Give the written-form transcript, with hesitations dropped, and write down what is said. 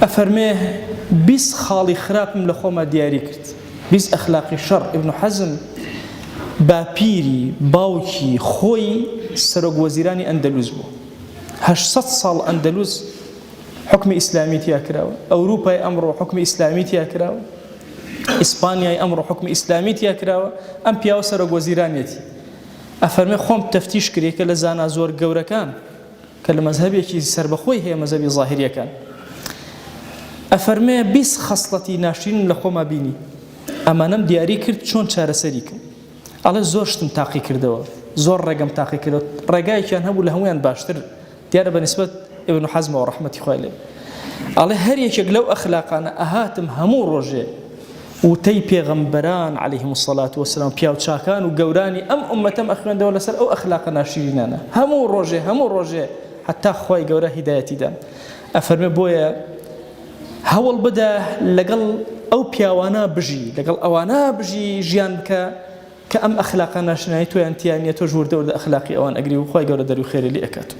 أفرميه بيس خالي خراب ملخوما دياري كرت بيس أخلاقي شر ابن حزم باپیری باوکی خوی سرۆک وەزیرانی ئەندەلوس بوو 800 ساڵ ئەندەلوس حکمی ئیسلامی تیا کراوە ئەوروپای ئەمڕۆ حکمی ئیسلامی تیا کراوە ئیسپانیای ئەمڕۆ حکمی ئیسلامی تیا کراوە ئەم پیاوە سەرۆک وەزیرانێتی ئەفەرمێ خۆم تەفتیش کرێ کە لە زانا زۆر گەورەکان کە لە مەزهەبێکی سربەخۆی هەیە مەزهەبی زاهریەکان ئەفەرمێ 20 خەسڵەتی ناشرین لە خۆما بینی ئەمانەم دیاری کرد چۆن چارەسەری کرد ئەڵێ زۆر شتم تاقی کردەوە زۆر ڕێگەم تاقی کردەوە ڕێگایەکیان هەبوو لە هەمویان باشتر دیارە بەنسبەت ابن حەزمەوە ڕەحمەتی خوای لێ ئەڵێ هەر یەکێک لەو ئەخلاقانە ئەهاتم هەموو ڕۆژێ وتەی پێغەمبەران عەلەیهیم السەڵات وەسەلام پیاو چاکان و گەورانی ئەم ئوممەتەم ئەخوێندەوە لەسەر ئەو ئەخلاقە ناشرینانە هەموو ڕۆژێ حتا خوای گەورە هیدایەتی دان ئەفەرمێ بۆیە هەوڵ بدە لەگەڵ ئەو پیاوانە بژی لەگەڵ ئەوانە بژی ژیان بکە کە ئەم ئەخلاقە ناشنایی تۆیان تیانە تۆ ژووردە وەردە ئەخلاقی ئەوان ئەگری و خوای گەورە دەروی خێری لێ ئەکات